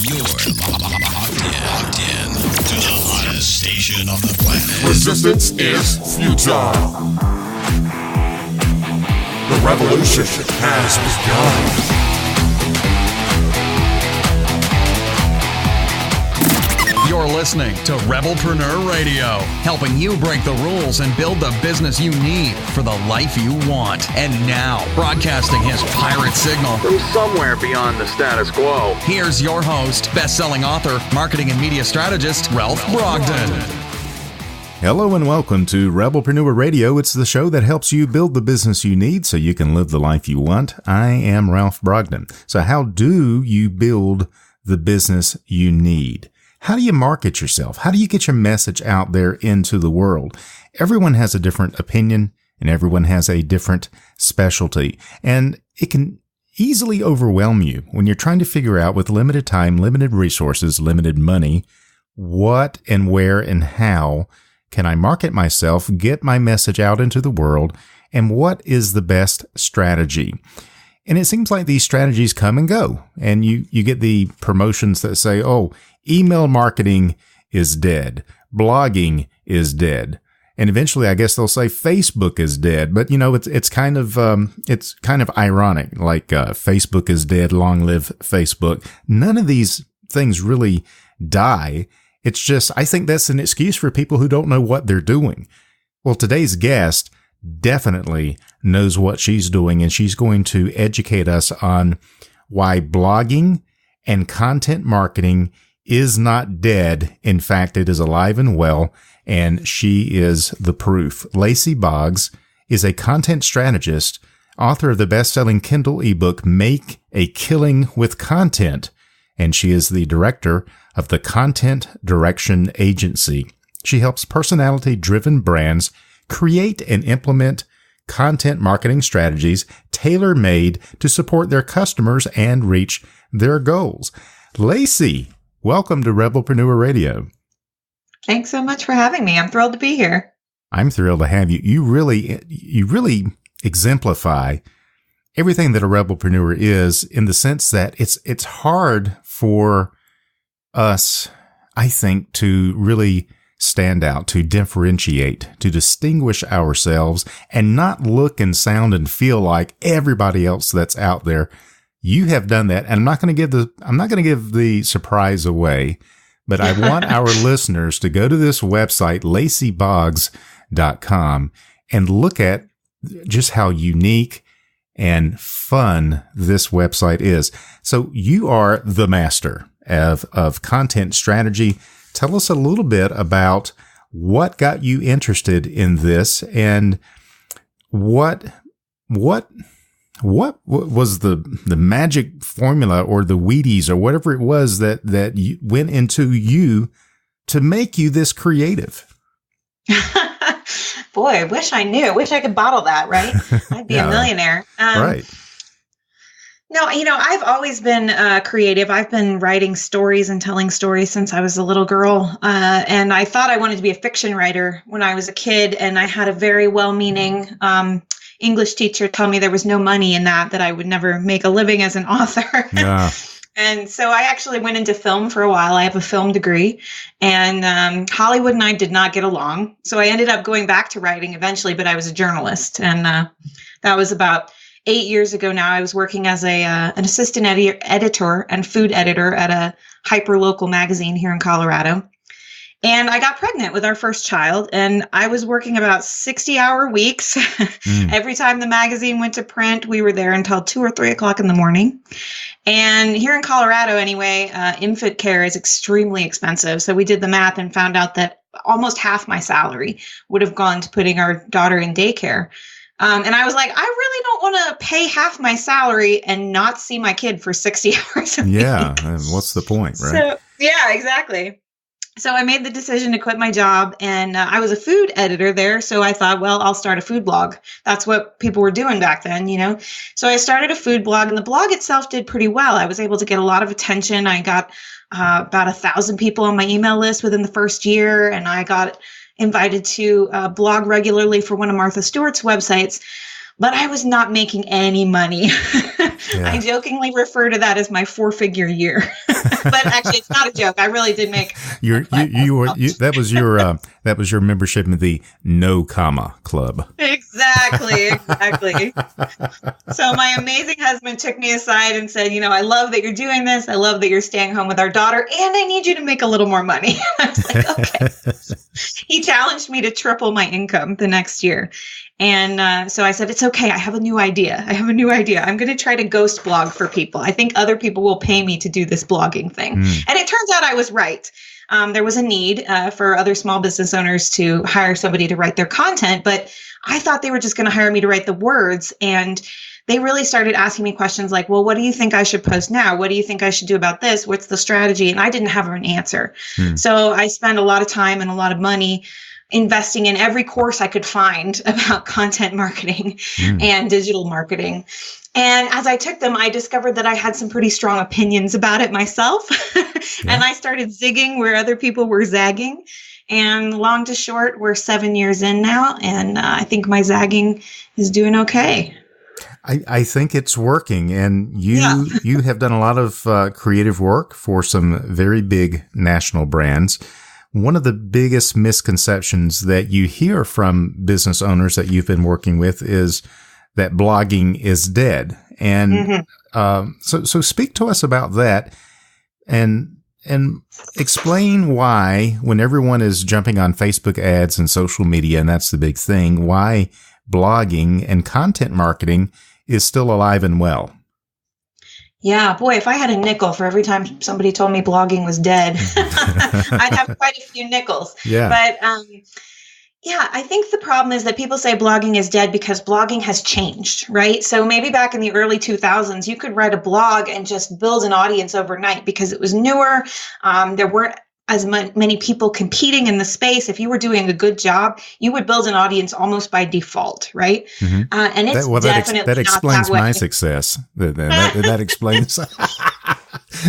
You're locked in to the hottest station on the planet. Resistance is futile. The revolution has begun. You're listening to Rebelpreneur Radio, helping you break the rules and build the business you need for the life you want. And now, broadcasting his pirate signal from somewhere beyond the status quo, here's your host, best-selling author, marketing and media strategist, Ralph Brogden. Hello and welcome to Rebelpreneur Radio. It's the show that helps you build the business you need so you can live the life you want. I am Ralph Brogden. So how do you build the business you need? How do you market yourself? How do you get your message out there into the world? Everyone has a different opinion and everyone has a different specialty. And it can easily overwhelm you when you're trying to figure out with limited time, limited resources, limited money, what and where and how can I market myself, get my message out into the world, and what is the best strategy? And it seems like these strategies come and go. And you get the promotions that say, oh, email marketing is dead. Blogging is dead. And eventually, I guess they'll say Facebook is dead. But, you know, it's kind of ironic. Like Facebook is dead. Long live Facebook. None of these things really die. It's just, I think that's an excuse for people who don't know what they're doing. Well, today's guest definitely knows what she's doing, and she's going to educate us on why blogging and content marketing is not dead. In fact, it is alive and well, and she is the proof. Lacy Boggs is a content strategist, author of the best-selling Kindle ebook, Make a Killing with Content, and she is the director of the Content Direction Agency. She helps personality-driven brands create and implement content marketing strategies tailor-made to support their customers and reach their goals. Lacy, welcome to Rebelpreneur Radio. Thanks so much for having me. I'm thrilled to be here. I'm thrilled to have you. You really exemplify everything that a Rebelpreneur is, in the sense that it's hard for us, I think, to really stand out, to differentiate, to distinguish ourselves and not look and sound and feel like everybody else that's out there. You have done that. And I'm not going to give the surprise away, but I want our listeners to go to this website, lacyboggs.com, and look at just how unique and fun this website is. So you are the master of content strategy. Tell us a little bit about what got you interested in this, and what was the magic formula or the Wheaties or whatever it was that you went into you to make you this creative? Boy, I wish I knew. I wish I could bottle that, right? I'd be a millionaire. Right. No, I've always been creative. I've been writing stories and telling stories since I was a little girl. And I thought I wanted to be a fiction writer when I was a kid. And I had a very well-meaning English teacher tell me there was no money in that I would never make a living as an author. Yeah. And so I actually went into film for a while. I have a film degree, and Hollywood and I did not get along. So I ended up going back to writing eventually, but I was a journalist. And that was about 8 years ago now. I was working as an assistant editor and food editor at a hyper-local magazine here in Colorado. And I got pregnant with our first child, and I was working about 60-hour weeks. Every time the magazine went to print, we were there until 2 or 3 o'clock in the morning. And here in Colorado, anyway, infant care is extremely expensive. So we did the math and found out that almost half my salary would have gone to putting our daughter in daycare. And I was like, I really don't want to pay half my salary and not see my kid for 60 hours a week. Yeah. And what's the point, right? So, yeah, exactly. So I made the decision to quit my job, and I was a food editor there. So I thought, well, I'll start a food blog. That's what people were doing back then, So I started a food blog, and the blog itself did pretty well. I was able to get a lot of attention. I got about 1,000 people on my email list within the first year, and I got invited to blog regularly for one of Martha Stewart's websites. but I was not making any money. I jokingly refer to that as my 4-figure year, but actually it's not a joke. I really did make. That was your membership in the No Comma Club. Exactly. So my amazing husband took me aside and said, I love that you're doing this. I love that you're staying home with our daughter, and I need you to make a little more money. I was like, okay. He challenged me to triple my income the next year. And so I said, it's okay. I have a new idea. I'm going to try to ghost blog for people. I think other people will pay me to do this blogging thing. And it turns out I was right. There was a need for other small business owners to hire somebody to write their content, but I thought they were just going to hire me to write the words. And they really started asking me questions like, well, what do you think I should post now? What do you think I should do about this? What's the strategy? And I didn't have an answer. So I spent a lot of time and a lot of money investing in every course I could find about content marketing and digital marketing. And as I took them, I discovered that I had some pretty strong opinions about it myself. And I started zigging where other people were zagging. And long to short, we're 7 years in now. And I think my zagging is doing okay. I think it's working. And you have done a lot of creative work for some very big national brands. One of the biggest misconceptions that you hear from business owners that you've been working with is that blogging is dead. And so speak to us about that and explain why, when everyone is jumping on Facebook ads and social media, and that's the big thing, why blogging and content marketing is still alive and well. Yeah, boy, if I had a nickel for every time somebody told me blogging was dead, I'd have quite a few nickels. Yeah. But I think the problem is that people say blogging is dead because blogging has changed, right? So maybe back in the early 2000s, you could write a blog and just build an audience overnight because it was newer. There weren't as many people competing in the space. If you were doing a good job, you would build an audience almost by default, right? And it's definitely that explains my success. That explains.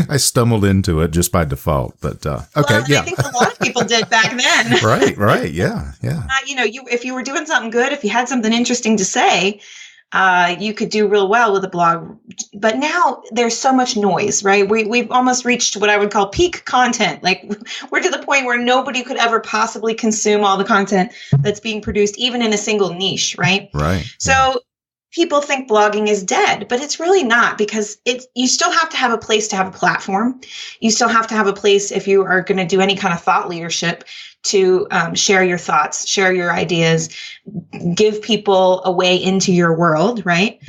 I stumbled into it just by default, but okay, I think a lot of people did back then. right, yeah. If you were doing something good, if you had something interesting to say, you could do real well with a blog. But now there's so much noise, right? We've almost reached what I would call peak content. Like we're to the point where nobody could ever possibly consume all the content that's being produced, even in a single niche, right? Right. So people think blogging is dead, but it's really not, because you still have to have a place to have a platform. You still have to have a place, if you are going to do any kind of thought leadership, to share your thoughts, share your ideas, give people a way into your world, right?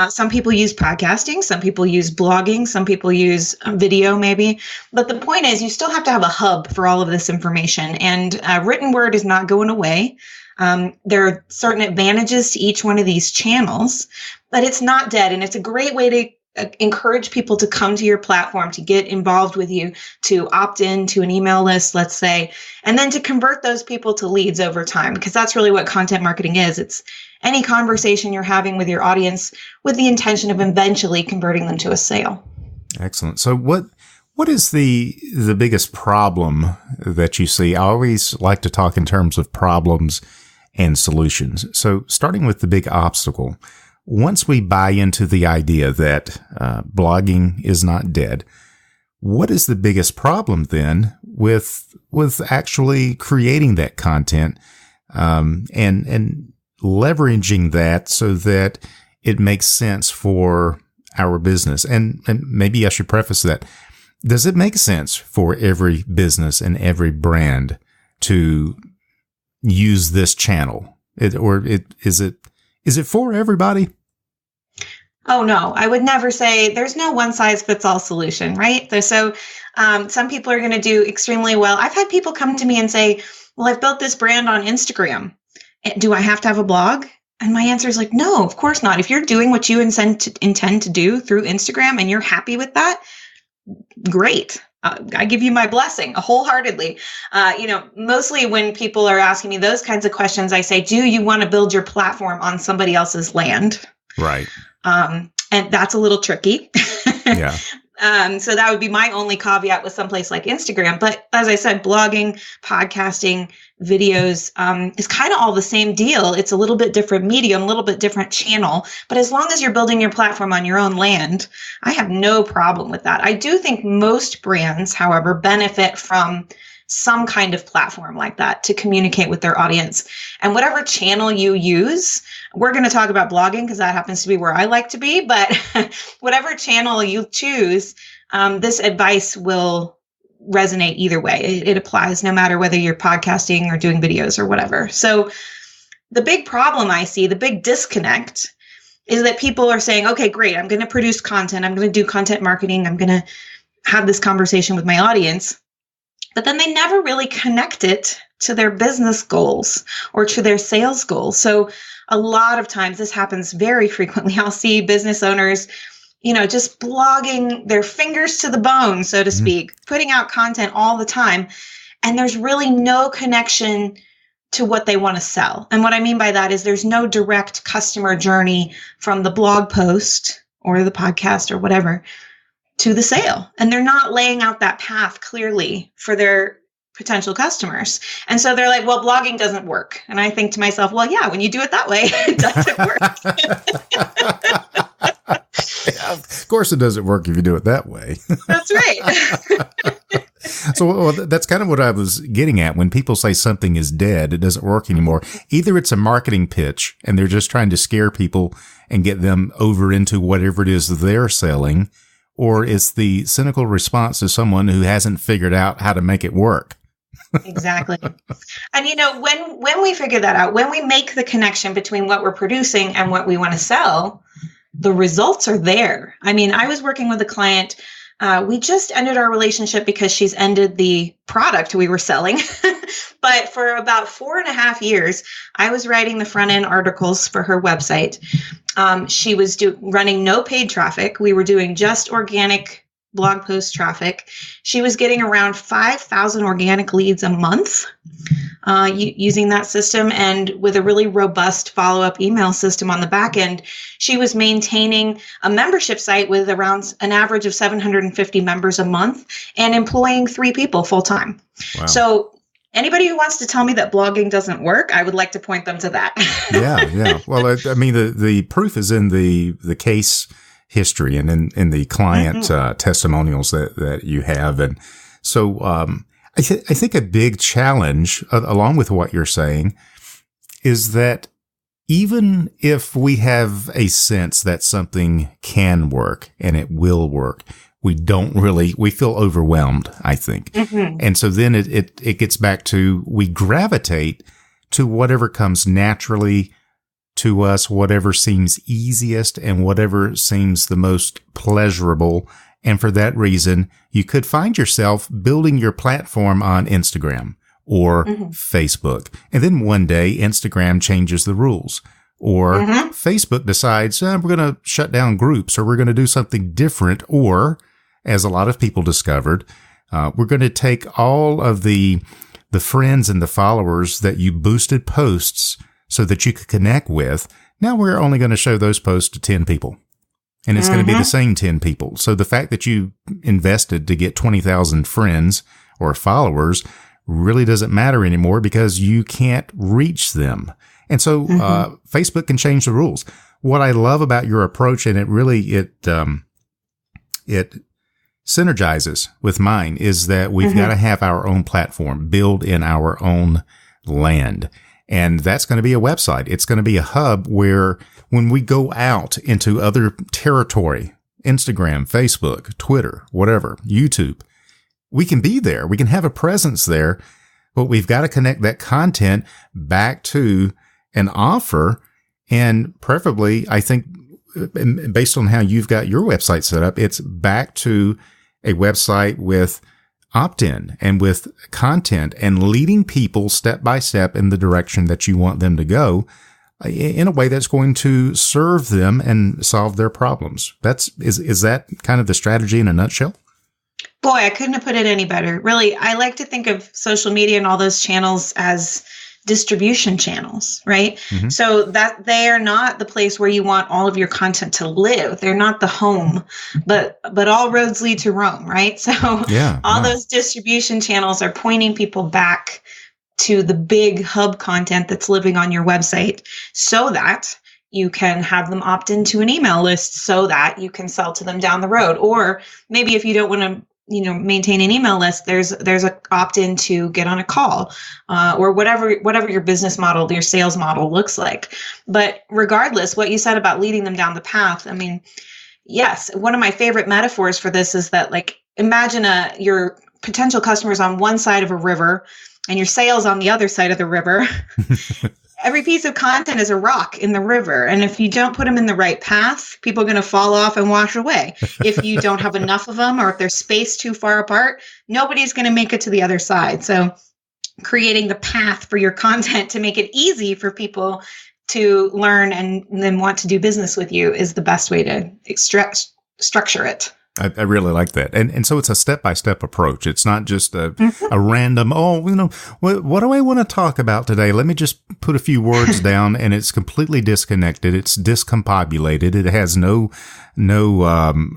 Some people use podcasting, some people use blogging, some people use video maybe. But the point is, you still have to have a hub for all of this information. And written word is not going away. There are certain advantages to each one of these channels, but it's not dead. And it's a great way to encourage people to come to your platform, to get involved with you, to opt in to an email list, let's say, and then to convert those people to leads over time, because that's really what content marketing is. It's any conversation you're having with your audience with the intention of eventually converting them to a sale. Excellent. So what is the biggest problem that you see? I always like to talk in terms of problems and solutions. So starting with the big obstacle, once we buy into the idea that blogging is not dead, what is the biggest problem then with actually creating that content and leveraging that so that it makes sense for our business? And maybe I should preface that. Does it make sense for every business and every brand to use this channel? Is it for everybody? Oh, no, I would never say there's no one size fits all solution, right? So some people are going to do extremely well. I've had people come to me and say, well, I've built this brand on Instagram. Do I have to have a blog? And my answer is like, no, of course not. If you're doing what you intend to do through Instagram and you're happy with that, great. I give you my blessing wholeheartedly. Mostly when people are asking me those kinds of questions, I say, do you want to build your platform on somebody else's land? Right. And that's a little tricky. Yeah. So that would be my only caveat with someplace like Instagram. But as I said, blogging, podcasting, videos is kind of all the same deal. It's a little bit different medium, a little bit different channel. But as long as you're building your platform on your own land, I have no problem with that. I do think most brands, however, benefit from some kind of platform like that to communicate with their audience. And whatever channel you use, we're going to talk about blogging because that happens to be where I like to be. But whatever channel you choose, this advice will resonate either way. It applies no matter whether you're podcasting or doing videos or whatever. So the big problem I see, the big disconnect, is that people are saying, okay, great, I'm going to produce content. I'm going to do content marketing. I'm going to have this conversation with my audience. But then they never really connect it to their business goals or to their sales goals. So a lot of times this happens very frequently. I'll see business owners, just blogging their fingers to the bone, so to speak, putting out content all the time. And there's really no connection to what they want to sell. And what I mean by that is there's no direct customer journey from the blog post or the podcast or whatever to the sale. And they're not laying out that path clearly for their potential customers. And so they're like, well, blogging doesn't work. And I think to myself, well, yeah, when you do it that way, it doesn't work. Yeah, of course it doesn't work if you do it that way. That's right. So that's kind of what I was getting at. When people say something is dead, it doesn't work anymore. Either it's a marketing pitch and they're just trying to scare people and get them over into whatever it is they're selling, or it's the cynical response to someone who hasn't figured out how to make it work. Exactly. And when we figure that out, when we make the connection between what we're producing and what we want to sell, the results are there. I mean, I was working with a client. We just ended our relationship because she's ended the product we were selling. But for about 4.5 years, I was writing the front end articles for her website. She was running no paid traffic. We were doing just organic blog post traffic. She was getting around 5,000 organic leads a month using that system, and with a really robust follow-up email system on the back end. She was maintaining a membership site with around an average of 750 members a month and employing 3 people full-time. Wow. So anybody who wants to tell me that blogging doesn't work, I would like to point them to that. Yeah. Well, I mean, the proof is in the case history and in the client testimonials that you have. And so I think a big challenge, along with what you're saying, is that even if we have a sense that something can work and it will work, we feel overwhelmed, I think. Mm-hmm. And so then it gets back to, we gravitate to whatever comes naturally to us, whatever seems easiest and whatever seems the most pleasurable. And for that reason, you could find yourself building your platform on Instagram or Facebook. And then one day Instagram changes the rules, or Facebook decides, we're going to shut down groups, or we're going to do something different. Or, as a lot of people discovered, we're going to take all of the friends and the followers that you boosted posts so that you could connect with. Now we're only going to show those posts to 10 people. And it's going to be the same 10 people. So the fact that you invested to get 20,000 friends or followers really doesn't matter anymore because you can't reach them. And so Facebook can change the rules. What I love about your approach, and it synergizes with mine, is that we've got to have our own platform, build in our own land. And that's going to be a website. It's going to be a hub where when we go out into other territory, Instagram, Facebook, Twitter, whatever, YouTube, we can be there. We can have a presence there, but we've got to connect that content back to an offer. And preferably, I think, based on how you've got your website set up, it's back to a website with opt-in and with content and leading people step by step in the direction that you want them to go in a way that's going to serve them and solve their problems. Is that kind of the strategy in a nutshell? Boy, I couldn't have put it any better. Really, I like to think of social media and all those channels as distribution channels, right? Mm-hmm. So that they are not the place where you want all of your content to live. They're not the home, but all roads lead to Rome, right? So all those distribution channels are pointing people back to the big hub content that's living on your website so that you can have them opt into an email list so that you can sell to them down the road. Or maybe if you don't want to, maintain an email list, there's a opt in to get on a call, or whatever your business model, your sales model looks like. But regardless, what you said about leading them down the path, I mean, yes, one of my favorite metaphors for this is that, like, imagine your potential customers on one side of a river and your sales on the other side of the river. Every piece of content is a rock in the river. And if you don't put them in the right path, people are going to fall off and wash away. If you don't have enough of them, or if they're spaced too far apart, nobody's going to make it to the other side. So creating the path for your content to make it easy for people to learn and then want to do business with you is the best way to structure it. I really like that. And so it's a step-by-step approach. It's not just a random, what do I want to talk about today? Let me just put a few words down, and it's completely disconnected. It's discombobulated. It has no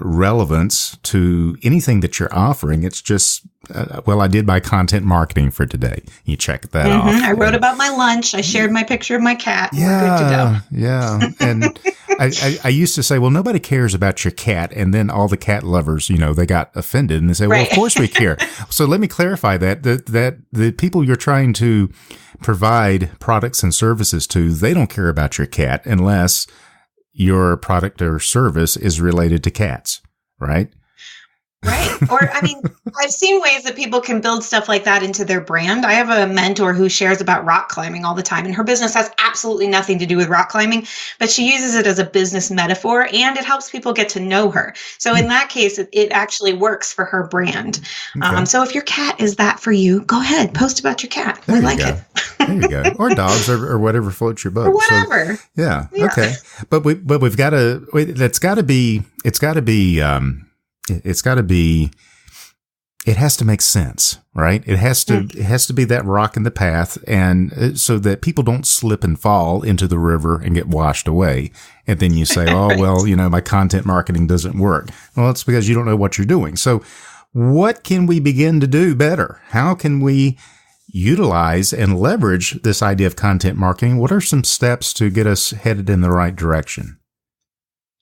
relevance to anything that you're offering. It's just, I did my content marketing for today. You check that off. I wrote about my lunch. I shared my picture of my cat. Yeah, we're good to go. Yeah. And I used to say, well, nobody cares about your cat. And then all the cat lovers, they got offended and they say, well, of course we care. So let me clarify that the people you're trying to provide products and services to, they don't care about your cat unless your product or service is related to cats, right? Right. Or, I mean, I've seen ways that people can build stuff like that into their brand. I have a mentor who shares about rock climbing all the time, and her business has absolutely nothing to do with rock climbing, but she uses it as a business metaphor, and it helps people get to know her. So in that case, it actually works for her brand. Okay. So if your cat is that for you, go ahead, post about your cat. There We you like go. it. There you go. Or dogs or whatever floats your boat. Or whatever. So, yeah. Okay. But we've got to, it has to make sense, right? It has to be that rock in the path, and so that people don't slip and fall into the river and get washed away. And then you say, oh, well, my content marketing doesn't work. Well, it's because you don't know what you're doing. So what can we begin to do better? How can we utilize and leverage this idea of content marketing? What are some steps to get us headed in the right direction?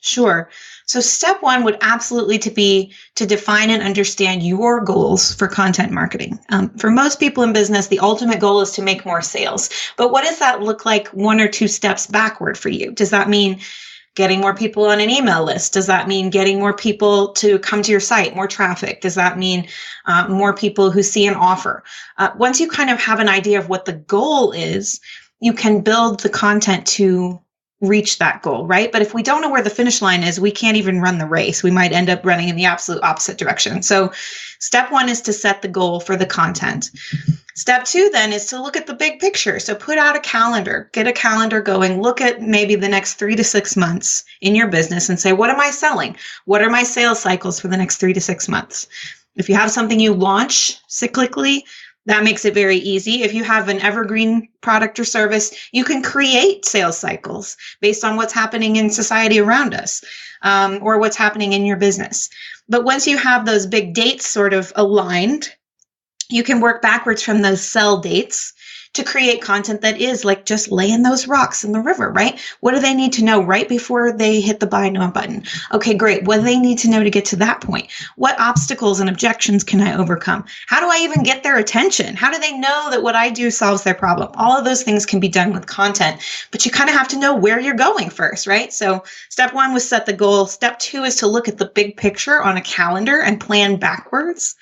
Sure. So step one would absolutely be to define and understand your goals for content marketing. For most people in business, the ultimate goal is to make more sales. But what does that look like one or two steps backward for you? Does that mean getting more people on an email list? Does that mean getting more people to come to your site, more traffic? Does that mean more people who see an offer? Once you kind of have an idea of what the goal is, you can build the content to reach that goal, right? But if we don't know where the finish line is, we can't even run the race. We might end up running in the absolute opposite direction. So step one is to set the goal for the content. Step two then is to look at the big picture. So put out a calendar, get a calendar going, look at maybe the next 3 to 6 months in your business and say, what am I selling? What are my sales cycles for the next 3 to 6 months? If you have something you launch cyclically, that makes it very easy. If you have an evergreen product or service, you can create sales cycles based on what's happening in society around us, or what's happening in your business. But once you have those big dates sort of aligned, you can work backwards from those sell dates to create content that is like just laying those rocks in the river, right? What do they need to know right before they hit the buy now button? Okay, great. What do they need to know to get to that point? What obstacles and objections can I overcome? How do I even get their attention? How do they know that what I do solves their problem? All of those things can be done with content, but you kind of have to know where you're going first, right? So step one was set the goal. Step two is to look at the big picture on a calendar and plan backwards.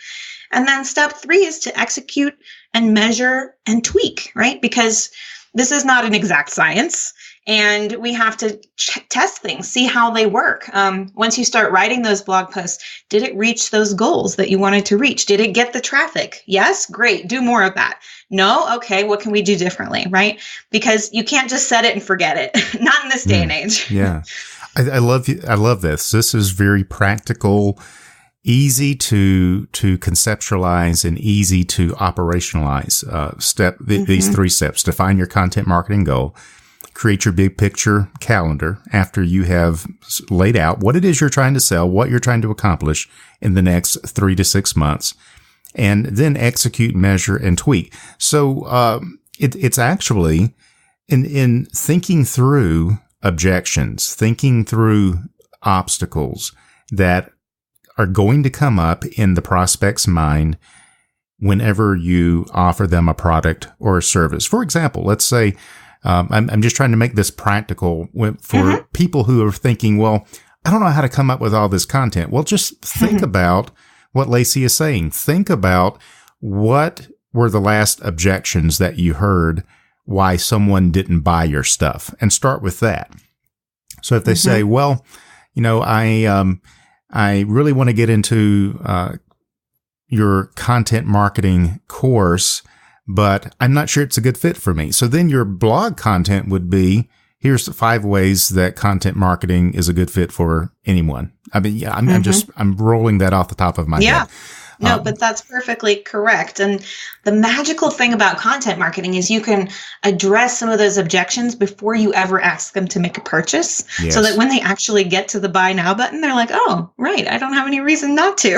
And then step three is to execute and measure and tweak, right? Because this is not an exact science, and we have to test things, see how they work. Once you start writing those blog posts, did it reach those goals that you wanted to reach? Did it get the traffic? Yes, great. Do more of that. No? Okay, what can we do differently, right? Because you can't just set it and forget it. Not in this day and age. Yeah. I love this. This is very practical. easy to conceptualize and easy to operationalize these 3 steps. Define your content marketing goal. Create your big picture calendar after you have laid out what it is you're trying to sell, what you're trying to accomplish in the next 3 to 6 months, and then execute, measure, and tweak. So it's actually in thinking through objections, thinking through obstacles that are going to come up in the prospect's mind whenever you offer them a product or a service. For example, let's say, I'm just trying to make this practical for people who are thinking, well, I don't know how to come up with all this content. Well, just think about what Lacy is saying. Think about what were the last objections that you heard why someone didn't buy your stuff, and start with that. So if they say, well, I really want to get into your content marketing course, but I'm not sure it's a good fit for me. So then your blog content would be, here's the 5 ways that content marketing is a good fit for anyone. I mean, I'm rolling that off the top of my head. No, but that's perfectly correct. And the magical thing about content marketing is you can address some of those objections before you ever ask them to make a purchase. Yes. So that when they actually get to the buy now button, they're like, oh, right, I don't have any reason not to.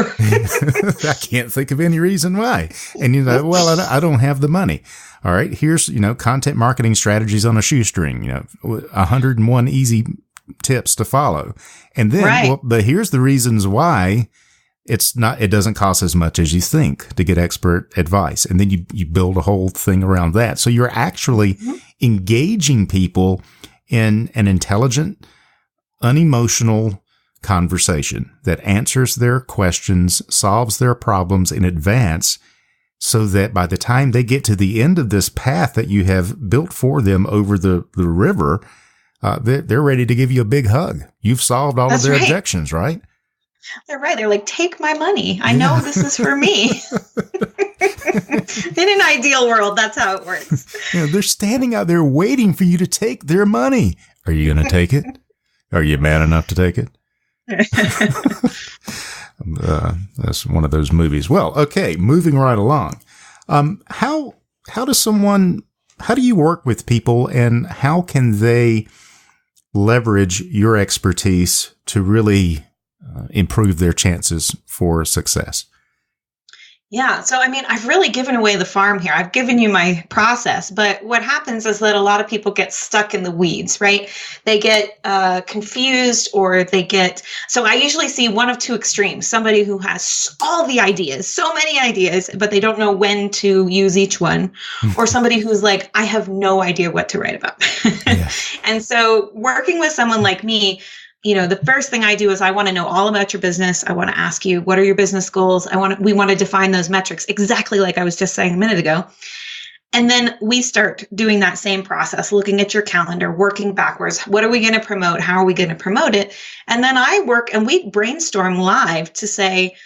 I can't think of any reason why. And well, I don't have the money. All right, here's, content marketing strategies on a shoestring, 101 easy tips to follow. And then, but here's the reasons why it doesn't cost as much as you think to get expert advice. And then you build a whole thing around that. So you're actually engaging people in an intelligent, unemotional conversation that answers their questions, solves their problems in advance, so that by the time they get to the end of this path that you have built for them over the river, they're ready to give you a big hug. You've solved all of their objections, right? They're right. They're like, take my money. I know this is for me. In an ideal world, that's how it works. They're standing out there waiting for you to take their money. Are you going to take it? Are you man enough to take it? That's one of those movies. Well, okay, moving right along. How do you work with people, and how can they leverage your expertise to really improve their chances for success? Yeah. So, I've really given away the farm here. I've given you my process, but what happens is that a lot of people get stuck in the weeds, right? They get confused, or so I usually see one of 2 extremes: somebody who has all the ideas, so many ideas, but they don't know when to use each one, or somebody who's like, I have no idea what to write about. And so working with someone like me, the first thing I do is I want to know all about your business. I want to ask you, what are your business goals? We want to define those metrics exactly like I was just saying a minute ago. And then we start doing that same process, looking at your calendar, working backwards. What are we going to promote? How are we going to promote it? And then I work and we brainstorm live to say,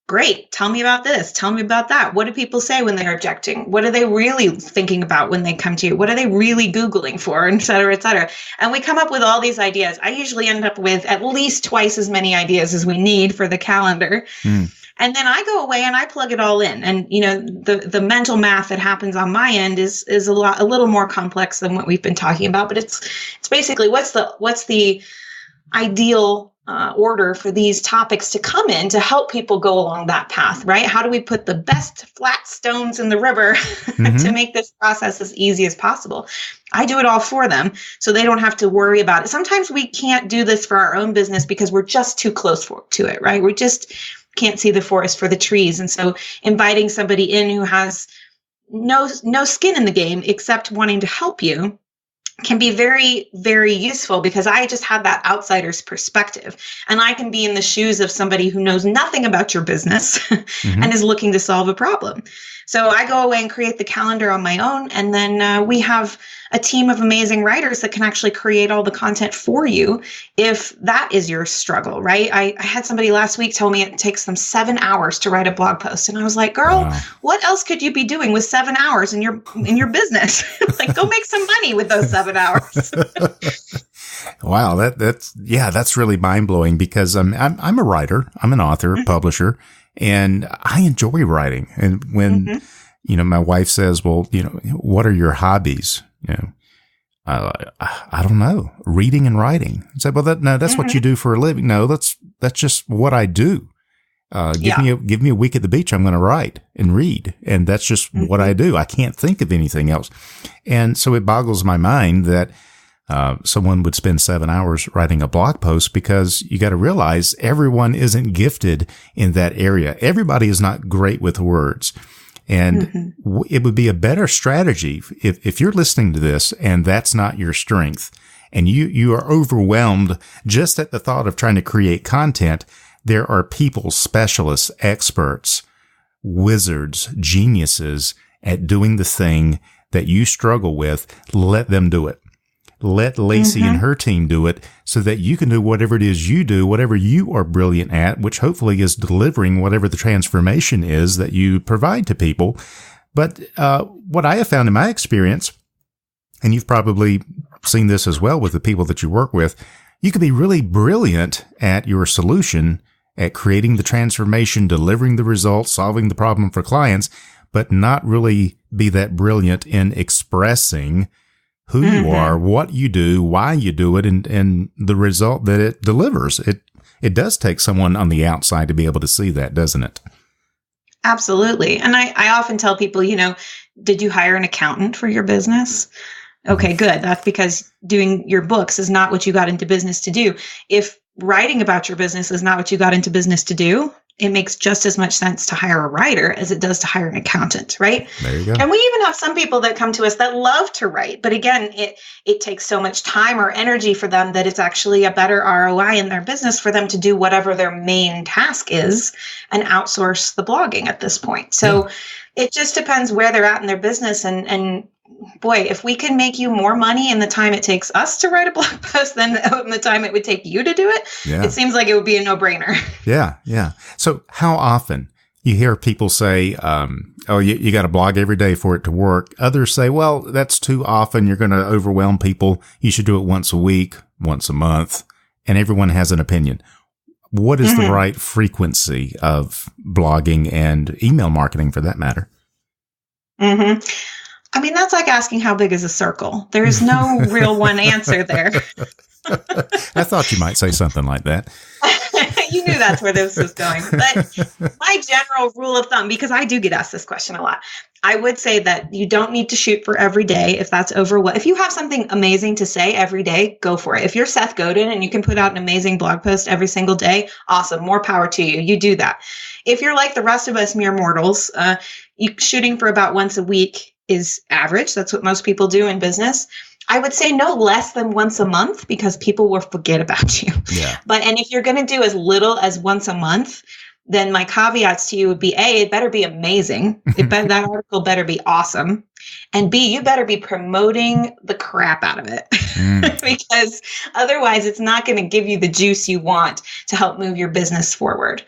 great, tell me about this. Tell me about that. What do people say when they're objecting? What are they really thinking about when they come to you? What are they really Googling for, et cetera, et cetera? And we come up with all these ideas. I usually end up with at least twice as many ideas as we need for the calendar. And then I go away and I plug it all in. And, the mental math that happens on my end is a little more complex than what we've been talking about. But it's basically what's the ideal order for these topics to come in to help people go along that path, right? How do we put the best flat stones in the river to make this process as easy as possible? I do it all for them, so they don't have to worry about it. Sometimes we can't do this for our own business because we're just too close to it, right? We just can't see the forest for the trees. And so inviting somebody in who has no skin in the game except wanting to help you can be very, very useful, because I just have that outsider's perspective, and I can be in the shoes of somebody who knows nothing about your business and is looking to solve a problem. So I go away and create the calendar on my own, and then we have a team of amazing writers that can actually create all the content for you if that is your struggle, right? I had somebody last week tell me it takes them 7 hours to write a blog post. And I was like, girl, what else could you be doing with 7 hours in your business? Like, go make some money with those 7 hours. Wow, that's really mind blowing because I'm a writer, I'm an author, publisher, and I enjoy writing. And when my wife says, "Well, what are your hobbies?" I don't know, reading and writing. I said, "Well, that's what you do for a living." No, that's just what I do. Give me a week at the beach. I'm going to write and read. And that's just what I do. I can't think of anything else. And so it boggles my mind that someone would spend 7 hours writing a blog post, because you got to realize everyone isn't gifted in that area. Everybody is not great with words. And it would be a better strategy if you're listening to this and that's not your strength and you are overwhelmed just at the thought of trying to create content. There are people, specialists, experts, wizards, geniuses at doing the thing that you struggle with. Let them do it. Let Lacy and her team do it so that you can do whatever it is you do, whatever you are brilliant at, which hopefully is delivering whatever the transformation is that you provide to people. But what I have found in my experience, and you've probably seen this as well with the people that you work with, you can be really brilliant at your solution, at creating the transformation, delivering the results, solving the problem for clients, but not really be that brilliant in expressing who you are, what you do, why you do it, and the result that it delivers. It does take someone on the outside to be able to see that, doesn't it? Absolutely. And I often tell people, did you hire an accountant for your business? Okay, good. That's because doing your books is not what you got into business to do. If writing about your business is not what you got into business to do, it makes just as much sense to hire a writer as it does to hire an accountant, right? There you go. And we even have some people that come to us that love to write. But again, it takes so much time or energy for them that it's actually a better ROI in their business for them to do whatever their main task is and outsource the blogging at this point. So it just depends where they're at in their business. And boy, if we can make you more money in the time it takes us to write a blog post than the time it would take you to do it, it seems like it would be a no-brainer. Yeah. So how often you hear people say, you got to blog every day for it to work. Others say, well, that's too often. You're going to overwhelm people. You should do it once a week, once a month. And everyone has an opinion. What is the right frequency of blogging and email marketing for that matter? I mean, that's like asking how big is a circle. There's no real one answer there. I thought you might say something like that. You knew that's where this was going. But my general rule of thumb, because I do get asked this question a lot, I would say that you don't need to shoot for every day if that's if you have something amazing to say every day, go for it. If you're Seth Godin and you can put out an amazing blog post every single day, awesome, more power to you. You do that. If you're like the rest of us mere mortals, shooting for about once a week is average. That's what most people do in business. I would say no less than once a month because people will forget about you. Yeah. And if you're going to do as little as once a month, then my caveats to you would be A, it better be amazing. That article better be awesome. And B, you better be promoting the crap out of it because otherwise it's not going to give you the juice you want to help move your business forward.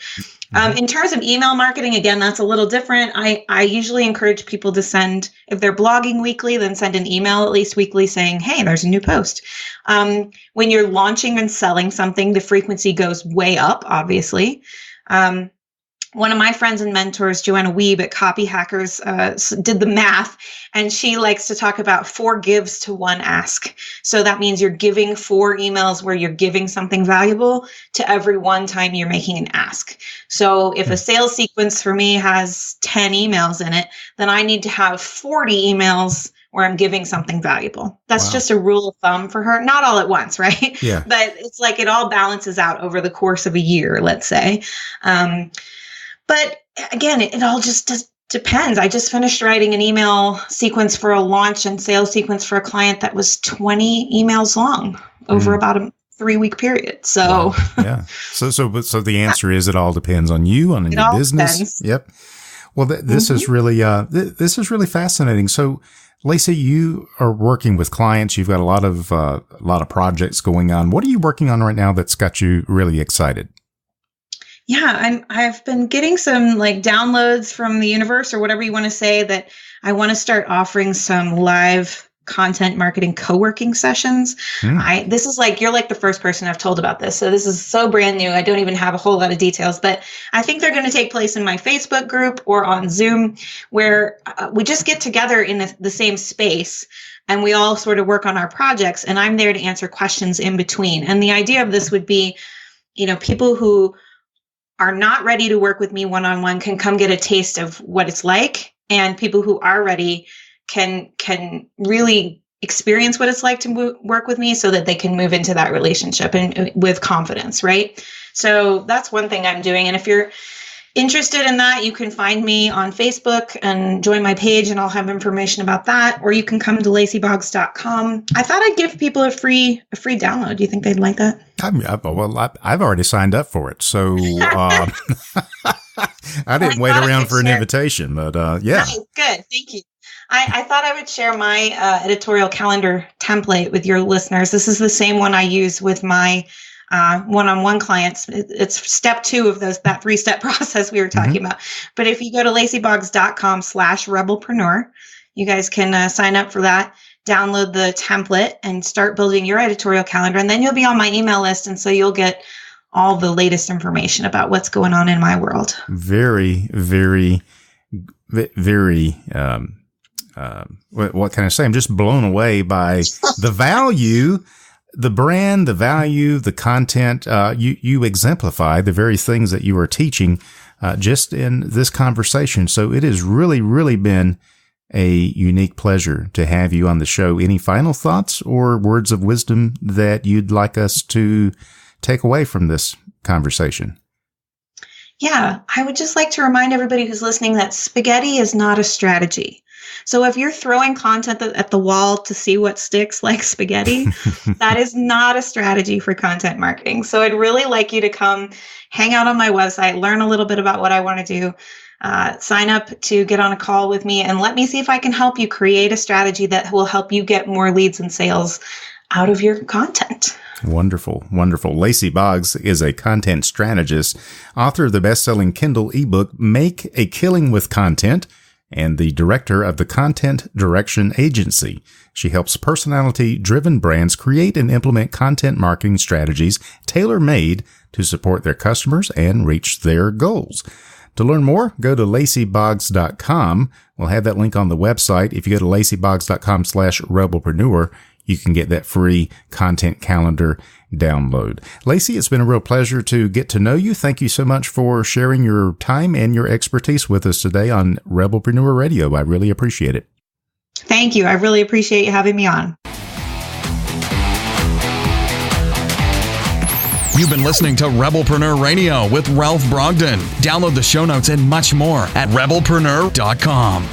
In terms of email marketing, again, that's a little different. I usually encourage people to send, if they're blogging weekly, then send an email at least weekly saying, hey, there's a new post. When you're launching and selling something, the frequency goes way up, obviously. One of my friends and mentors, Joanna Wiebe at Copy Hackers, did the math, and she likes to talk about 4 gives to 1 ask. So that means you're giving 4 emails where you're giving something valuable to every one time you're making an ask. So if a sales sequence for me has 10 emails in it, then I need to have 40 emails where I'm giving something valuable. That's just a rule of thumb for her. Not all at once, right? Yeah. But it's like it all balances out over the course of a year, let's say. But again, it all just depends. I just finished writing an email sequence for a launch and sales sequence for a client that was 20 emails long over about a 3-week period. So yeah. So the answer is it all depends on you, on your business. Depends. Yep. Well, this is really this is really fascinating. So, Lacy, you are working with clients. You've got a lot of projects going on. What are you working on right now that's got you really excited? Yeah, I've been getting some downloads from the universe or whatever you want to say that I want to start offering some live content marketing co-working sessions. This is like, you're like the first person I've told about this. So this is so brand new. I don't even have a whole lot of details, but I think they're going to take place in my Facebook group or on Zoom, where we just get together in the same space and we all sort of work on our projects, and I'm there to answer questions in between. And the idea of this would be, people who are not ready to work with me one-on-one can come get a taste of what it's like. And people who are ready can really experience what it's like to work with me so that they can move into that relationship and with confidence, right? So that's one thing I'm doing. And if you're interested in that, you can find me on Facebook and join my page, and I'll have information about that. Or you can come to lacyboggs.com. I thought I'd give people a free download. Do you think they'd like that? I've already signed up for it, so I didn't wait around for an invitation. But yeah, nice, good, thank you. I thought I would share my editorial calendar template with your listeners. This is the same one I use with my one-on-one clients. It's step 2 of that 3-step process we were talking about. But if you go to lacyboggs.com/rebelpreneur, you guys can sign up for that, download the template, and start building your editorial calendar. And then you'll be on my email list. And so you'll get all the latest information about what's going on in my world. Very, very, very, what can I say? I'm just blown away by the value, the brand, the value, the content. You exemplify the very things that you are teaching just in this conversation. So it has really, really been a unique pleasure to have you on the show. Any final thoughts or words of wisdom that you'd like us to take away from this conversation? Yeah, I would just like to remind everybody who's listening that spaghetti is not a strategy. So if you're throwing content at the wall to see what sticks like spaghetti, that is not a strategy for content marketing. So I'd really like you to come hang out on my website, learn a little bit about what I want to do, sign up to get on a call with me, and let me see if I can help you create a strategy that will help you get more leads and sales out of your content. Wonderful, wonderful. Lacy Boggs is a content strategist, author of the best-selling Kindle ebook, Make a Killing with Content, and the director of the Content Direction Agency. She helps personality-driven brands create and implement content marketing strategies tailor-made to support their customers and reach their goals. To learn more, go to lacyboggs.com. We'll have that link on the website. If you go to lacyboggs.com/rebelpreneur, you can get that free content calendar download. Lacy, it's been a real pleasure to get to know you. Thank you so much for sharing your time and your expertise with us today on Rebelpreneur Radio. I really appreciate it. Thank you. I really appreciate you having me on. You've been listening to Rebelpreneur Radio with Ralph Brogden. Download the show notes and much more at rebelpreneur.com.